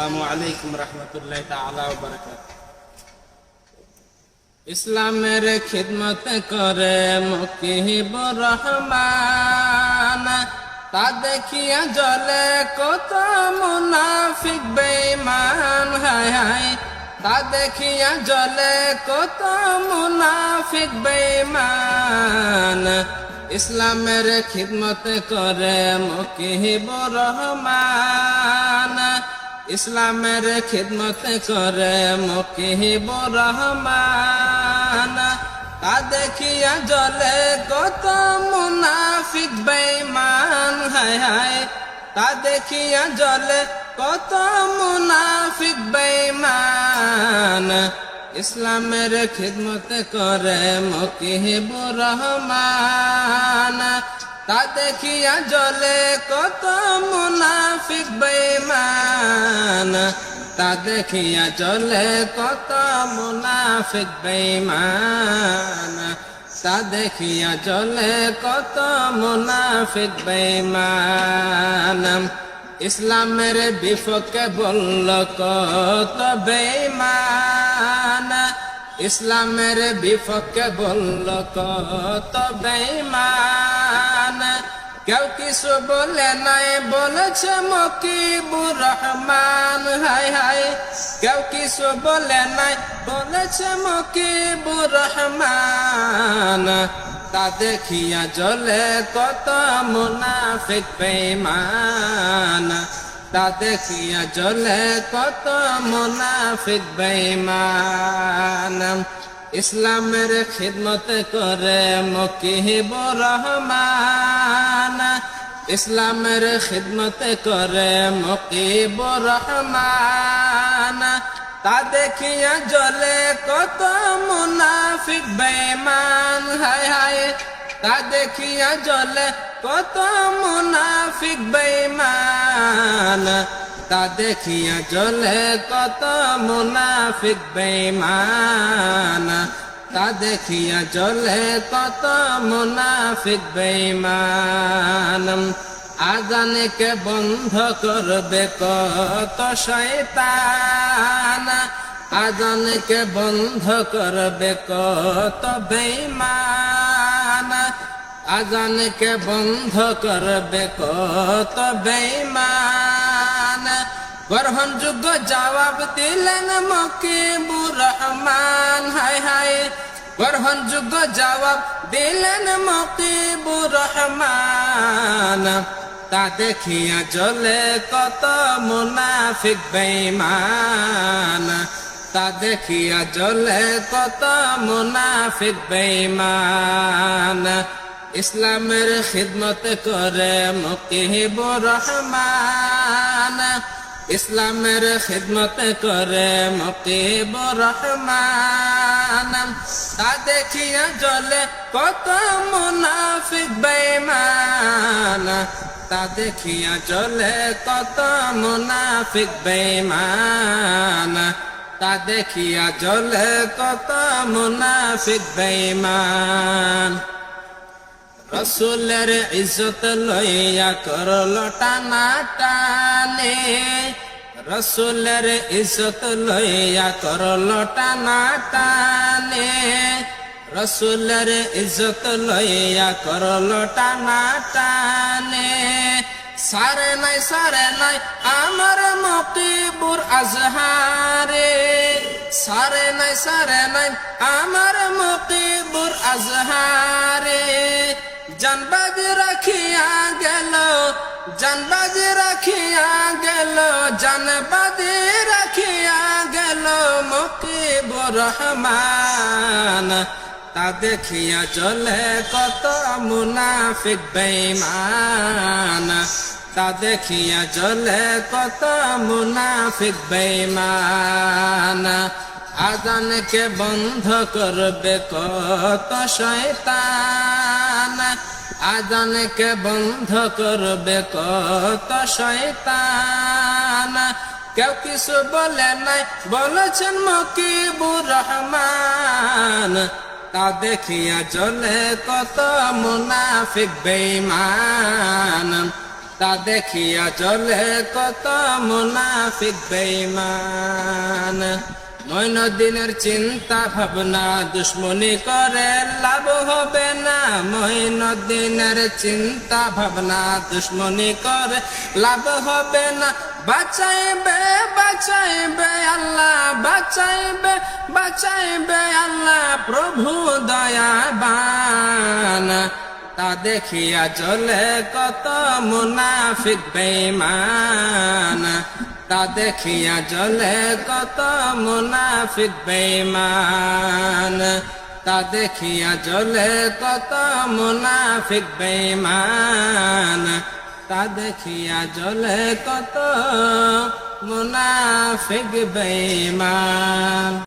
আসসালামু আলাইকুম রহমতুল্লাহ তাআলা ওয়া বারাকাতুহু। ইসলামের খিদমত করে মুকিবুর রহমান, তা দেখিয়া জ্বলে কত মুনাফিক বেঈমান। হায় হায়, তা দেখিয়া জ্বলে কত মুনাফিক বেঈমান। ইসলামের খিদমত করে মুকিবুর রহমান, ইসলামের খিদমত করে মুকিবুর রহমান। তা দেখিয়া জ্বলে কত মুনাফিক বেঈমান। হায় হায়, তা দেখিয়া জ্বলে কত মুনাফিক বেঈমান। ইসলামের খিদমত করে মুকিবুর রহমান, তা দেখিয়া জ্বলে কত মুনাফিক বেঈমান। তা দেখিয়া জ্বলে কত মুনাফিক বেঈমান। তা দেখিয়া জ্বলে কত মুনাফিক বেঈমান। ইসলামের বিপক্ষে বলল কত বেঈমান। ইসলামের বিপক্ষে বলল কত বেঈমান। কেউ কিছু বলে নাই, বলেছে মুকিবুর রহমান। হায় হায়, কেউ কিছু বলে নাই, বলেছে মুকিবুর রহমান। তা দেখিয়া জ্বলে কত মুনাফিক বেঈমান। তা দেখিয়া জ্বলে কত মুনাফিক বেঈমান। ইসলামের খিদমত করে মুকিবুর রহমান, ইসলামের খিদমত করে মুকিবুর রহমান। তা দেখিয়া জ্বলে কত মুনাফিক বেঈমান। হায় হায়, তা দেখিয়া জ্বলে কত মুনাফিক বেঈমান। তা দেখিয়া জ্বলে কত মুনাফিক বেঈমান। তা দেখিয়া জ্বলে কত মুনাফিক বেঈমান। আজানকে বন্ধ করবে কত শয়তান। আজানকে বন্ধ করবে কত বেঈমান। আজানকে বন্ধ করবে কত বেঈমান। গ্রহণযোগ্য জবাব দিলেন মুকিবুর রহমান। হায় হায়, গ্রহণযোগ্য জবাব দিলেন মুকিবুর রহমান। তা দেখিয়া জ্বলে কত মুনাফিক বেঈমান। তা দেখিয়া জ্বলে কত মুনাফিক বেঈমান। ইসলামের খিদমত করে মুকিবুর রহমান, ইসলামের খিদমত করে মুকিবুর রহমান। তা দেখিয়া জ্বলে কত মুনাফিক বেঈমান। তা দেখিয়া জ্বলে কত মুনাফিক বেঈমান। তা দেখিয়া জ্বলে কত মুনাফিক বেঈমান। রসুলের ইজ্জত লইয়া করল টানাটানি। রসুলের ইজ্জত লইয়া করল টানাটানি। রসুলের ইজ্জত লইয়া করল টানাটানি। সারে নাই আমার মুকিবুর আজহারে। সারে নাই আমার মুকিবুর আজহারে। জানবাজ রাখিয়া গেল, জানবাজ রাখিয়া গেল, জানবাজ রাখিয়া গেল মুকিবুর রহমান। তা দেখিয়া জ্বলে কত মুনাফিক বেঈমান। তা দেখিয়া জ্বলে কত মুনাফিক বেঈমান। আজানকে বন্ধ করবে কত শয়তান। আজানকে বন্ধ করবে কত শয়তান। কেউ কিছু বলে নাই, বলেছেন মুকিবুর রহমান। তা দেখিয়া জ্বলে কত মুনাফিক বেঈমান। তা দেখিয়া চলে কত মুনাফিক বেঈমান মঈনুদ্দিনের চিন্তা ভাবনা দুশ্মনী করে লাভ হবে না মঈনুদ্দিনের চিন্তা ভাবনা দুশ্মনী করে লাভ হবে না বাঁচাইবে বাঁচাইবে আল্লাহ বাঁচাইবে বাঁচাইবে আল্লাহ প্রভু দয়াবান তা দেখিয়া চলে কত মুনাফিক বেঈমান তা দেখিয়া চলে কত মুনাফিক বেঈমান তা দেখিয়া চলে কত মুনাফিক বেঈমান তা দেখিয়া চলে কত মুনাফিক বেঈমান